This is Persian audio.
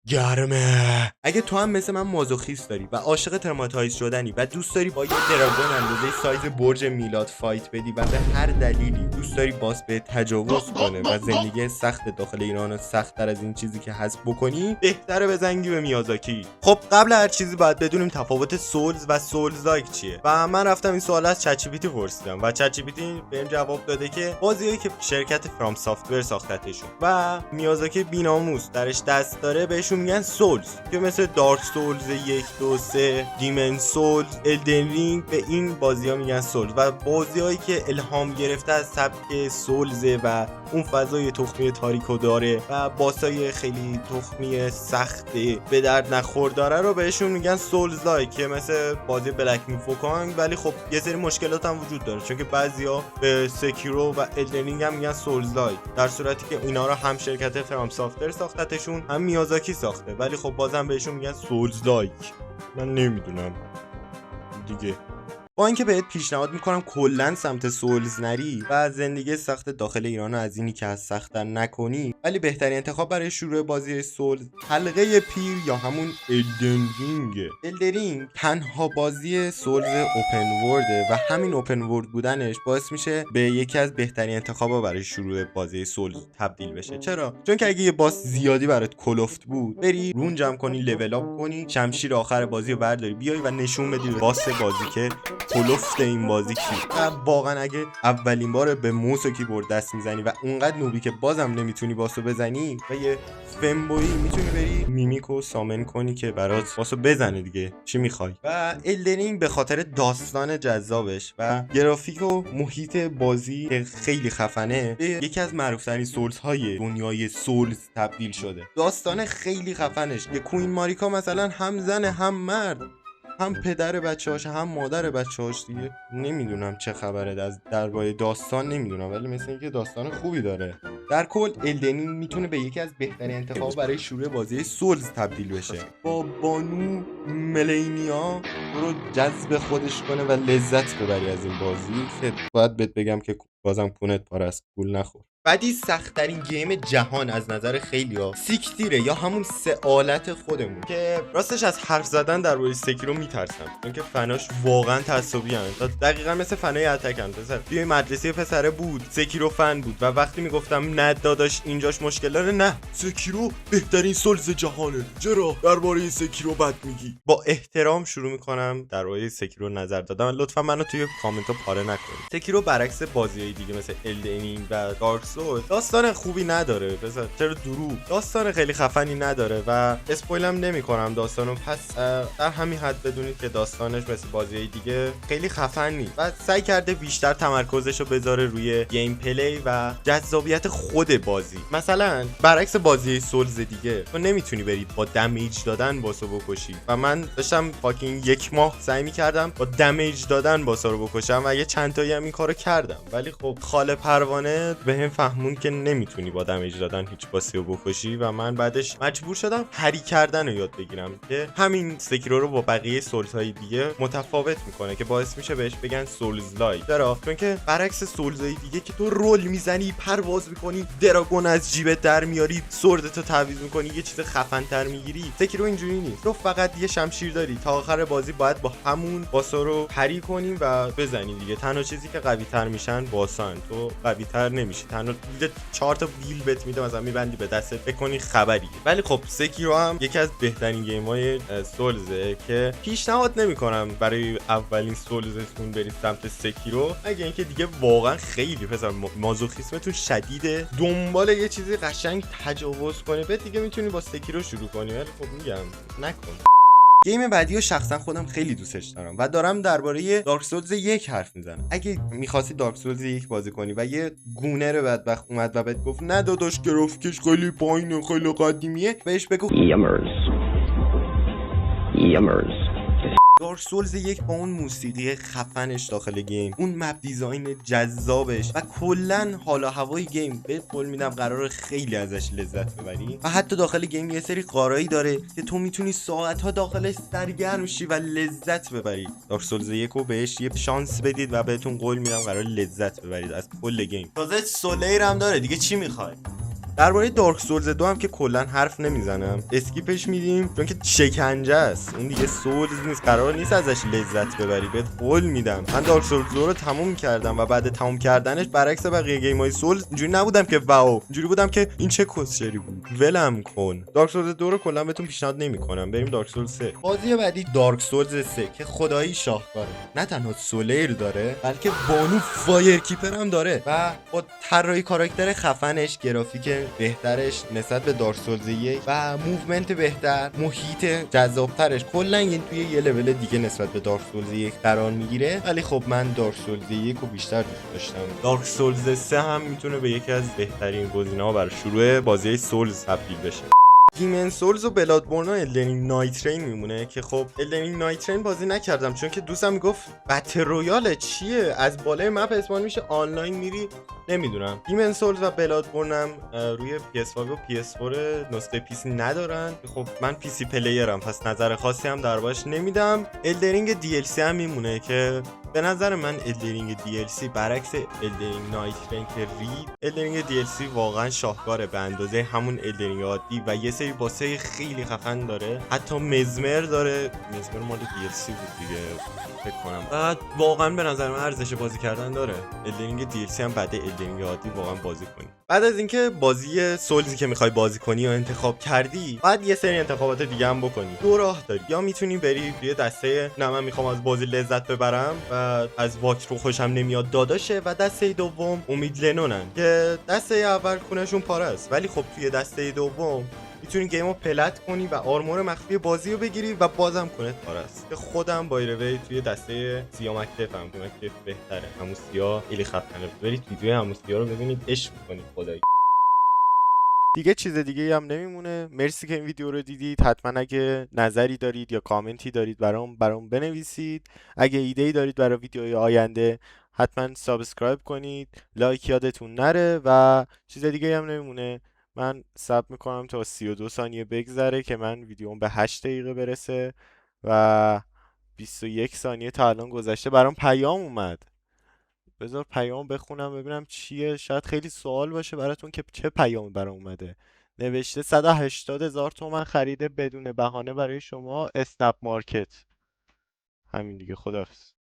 گرمه. اگه تو هم مثل من مازوخیست داری و عاشق ترماتایز شدنی و دوست داری با یه دراگون اندازه سایز برج میلاد فایت بدی و به هر دلیلی دوست داری باس به تجاوز کنه و زندگی سخت داخل ایران سخت‌تر از این چیزی که هست بکنی، بهتره بزنگی به میازاکی. خب قبل هر چیزی باید بدونیم تفاوت سولز و سولز لایک چیه و من رفتم این سوال از چت جی پی تی پرسیدم و چت جی پی تی بهم جواب داده که بازیایی که شرکت فرام سافتور ساختتشون و میازاکی بیناموس درش دست داره بهشون میگن سولز، که مثل دارک سولز 1 2 3 دیمن سولز، الدن رینگ، به این بازی‌ها میگن سولز. و بازیایی که الهام گرفته از سبک سولز و اون فضای تخمی تاریکو داره و باسای خیلی تخمی سخت به درد نخور داره رو بهشون میگن سولز لایک، که مثل بازی بلک میفوکانگ. ولی خب یه سری مشکلات هم وجود داره، چون که بعضیا به سکیرو و الدن رینگ هم میگن سولز لایک، در صورتی که اینا رو هم شرکت فرام سافتور ساختتشون هم میازاکی ساخته، ولی خب بازم بهشون میگن سولز لایک. من نمیدونم دیگه. با اینکه بهت پیشنهاد میکنم کلا سمت سولز نری و زندگی سخت داخل ایران از اینی که از سخت‌تر نکنی، ولی بهترین انتخاب برای شروع بازی سولز حلقه پیر یا همون الدن رینگ. الدن رینگ تنها بازی سولز اوپن ورده و همین اوپن ورد بودنش باعث میشه به یکی از بهترین انتخابا برای شروع بازی سولز تبدیل بشه. چرا؟ چون که اگه یه باس زیادی برات کلفت بود، بری رون جمع کنی، لول اپ کنی، شمشیر آخر بازی رو برداری بیای و نشون بدی به باس بازی که کلفت این بازی کی. و واقعا اگه اولین بار به موس و کیبورد دست میزنی و اونقدر نوبی که بازم نمیتونی باسو بزنی و یه فمبویی، میتونی بری میمیکو سامن کنی که برات باسو بزنه دیگه، چی میخوای. و الدنینگ به خاطر داستان جذابش و گرافیک و محیط بازی که خیلی خفنه به یکی از معروفترین سولز های دنیای سولز تبدیل شده. داستان خیلی خفنش که کوین ماریکا مثلا هم زن هم مرد، هم پدر بچه‌هاش هم مادر بچه‌هاش دیگه. نمیدونم چه خبره از درباره داستان، نمیدونم، ولی مثل اینکه داستان خوبی داره. در کل الدنینگ میتونه به یکی از بهترین انتخاب برای شروع بازی سولز تبدیل بشه. با بانو ملینیا رو جذب خودش کنه و لذت ببری از این بازی، که باید بهت بگم که بازم کونت پاره است، گول نخور. بعدی سخت‌ترین گیم جهان از نظر خیلیا سیکتیره، یا همون سئالت خودمون، که راستش از حرف زدن در مورد سکیرو میترسم، چون که فناش واقعا تعصبی ان، دقیقاً مثل فنای اتکن. پسر توی مدرسه پسره بود سکیرو فن بود و وقتی میگفتم نه داداش اینجاش مشکل داره، نه سکیرو بهترین سولز جهانه، چرا درباره سکیرو بد میگی؟ با احترام شروع میکنم درباره سکیرو نظر دادن، لطفا منو توی کامنت ها پاره نکنید. سکیرو برعکس بازی‌های دیگه مثل الدنینگ و دارک داستان خوبی نداره، پس چرا دروغ، داستان خیلی خفنی نداره و اسپویلم نمی‌کنم داستانو. پس در همین حد بدونید که داستانش مثل بازی‌های دیگه خیلی خفن نیست و سعی کرده بیشتر تمرکزشو بذاره روی گیم پلی و جذابیت خود بازی. مثلا برعکس بازی سولز دیگه تو نمیتونی بری با دمیج دادن باسو بکشی و من داشتم فاکینگ 1 ماه سعی می‌کردم با دمیج دادن باسو رو بکشم و یه چند تایی هم این کارو کردم، ولی خب خاله پروانه بهم فهمون که نمیتونی با دمیج دادن هیچ باسی رو بکشی و من بعدش مجبور شدم هری کردن رو یاد بگیرم، که همین سکیرو رو با بقیه سولز های دیگه متفاوت میکنه، که باعث میشه بهش بگن سولز لایک. چرا؟ چون که برعکس سولز های دیگه که تو رول میزنی، پرواز میکنی، دراگون از جیبت در میاری، سوردتو تعویض میکنی، یه چیز خفن تر میگیری، سکیرو اینجوری نیست. تو فقط یه شمشیر داری، تا آخر بازی باید با همون باسا رو پری کنی و بزنی دیگه. تنها چیزی که قوی تر میشن باسان، تو قوی تر نمیشی، تنها 4 تا بیل بت میده مثلا میبندی به دستت بکنی خبری. ولی خب سکیرو هم یکی از بهترین گیم‌های سولزه که پیشنهاد نمیکنم برای اولین سولزتون برید سمت سکیرو، اگه اینکه دیگه واقعا خیلی پسر مازوخیسمتون شدیده دنبال یه چیزی قشنگ تجاوز کنه، بعد دیگه میتونی با سکیرو شروع کنی. ولی خب میگم نکن. گیم بعدی رو شخصا خودم خیلی دوستش دارم و دارم درباره دارک سولز 1 حرف میزنم. اگه می‌خواستی دارک سولز 1 بازی کنی و یه گونر بدبخت اومد و بهت گفت نه داداش گرافیکش خیلی پایینه، خیلی قدیمیه، بهش بگو یمرز. دارک سولز 1 با اون موسیقی خفنش داخل گیم، اون مپ دیزاین جذابش و کلا حال و هوای گیم، به قول میدم قرار خیلی ازش لذت ببری. و حتی داخل گیم یه سری کارایی داره که تو میتونی ساعت‌ها داخلش سرگرم شی و لذت ببری. دارک سولز 1 رو بهش یه شانس بدید و بهتون قول میدم قرار لذت ببرید از کل گیم. تازه سولیر هم داره دیگه، چی میخوای؟ درباره دارک سولز 2 هم که کلا حرف نمیزنم، اسکیپش میدیم چون که شکنجه است. اون دیگه سولز نیست، قرار نیست ازش لذت ببری. بهت قول میدم من دارک سولز 2 رو تموم کردم و بعد تموم کردنش برعکس بقیه گیم‌های سولز اینجوری نبودم که واو، اینجوری بودم که این چه کسچری بود، ولم کن. دارک سولز 2 رو کلا بهتون پیشنهاد نمیکنم. بریم دارک سولز 3. بازی بعدی دارک سولز 3 که خدایی شاهکاره. نه تنها سولیر داره بلکه بانو فایر کیپر هم داره و با طراحی کاراکتر خفنش، گرافیک بهترش نسبت به دارک سولز 1 و موومنت بهتر، محیط جذابترش، کلا این توی یه لول دیگه نسبت به دارک سولز 1 قرار میگیره. ولی خب من دارک سولز 1 رو بیشتر دوست داشتم. دارک سولز 3 هم میتونه به یکی از بهترین گزینه‌ها برای شروع بازی سولز تبدیل بشه. دیمن سولز و بلادبورن و الدنینگ نایت رین میمونه که خب الدنینگ نایت رین بازی نکردم چون که دوستم میگفت بتل رویال چیه، از بالای مپ اسپان میشه آنلاین میری، نمیدونم. دیمن سولز و بلادبورن هم روی PS5 و PS4 نسخه PC ندارن. خب من PC پلیرم پس نظر خاصی هم دربارش نمیدم. الدنینگ DLC هم میمونه که به نظر من الدرینگ DLC برعکس الدرینگ نایت رین که رید، الدرینگ DLC واقعا شاهکاره به اندازه همون الدرینگ عادی و یه سری باسه خیلی خفن داره. حتی مزمر داره، مزمر مال DLC بود دیگه فکر کنم. بعد واقعا به نظر من ارزش بازی کردن داره. الدرینگ DLC هم بعد الدرینگ عادی واقعا بازی کنی. بعد از اینکه بازی سولزی که میخوای بازی کنی و انتخاب کردی، بعد یه سری انتخابات دیگه هم بکنی. دو راه داری، یا میتونی بری توی دسته نه من میخوام از بازی لذت ببرم و از واکرو خوشم نمیاد داداشه، و دسته دوم امید لنونن که دسته اول خونشون پاره است، ولی خب توی دسته دوم میتونی گیمو پلت کنی و آرمور مخفی بازی رو بگیری و بازم کنه پاره است. که خودم بایروی توی دسته سیا مکتفم، مکتف بهتره، همون سیا خیلی خفنه. برید ویدیو همون سیا رو ببینید، عشق می‌کنید خدایی. دیگه چیز دیگه هم نمیمونه. مرسی که این ویدیو رو دیدید. حتما اگه نظری دارید یا کامنتی دارید برام بنویسید. اگه ایده‌ای دارید برای ویدیوهای آینده حتما سابسکرایب کنید. لایک یادتون نره و چیز دیگه هم نمیمونه. من صبر میکنم تا 32 ثانیه بگذره که من ویدیوم به 8 دقیقه برسه و 21 ثانیه تا الان گذشته. برام پیام اومد، بذار پیام بخونم ببینم چیه. شاید خیلی سوال باشه براتون که چه پیامی برام اومده. نوشته 180,000 تومان خرید بدون بهانه برای شما اسنپ مارکت. همین دیگه، خداحافظ.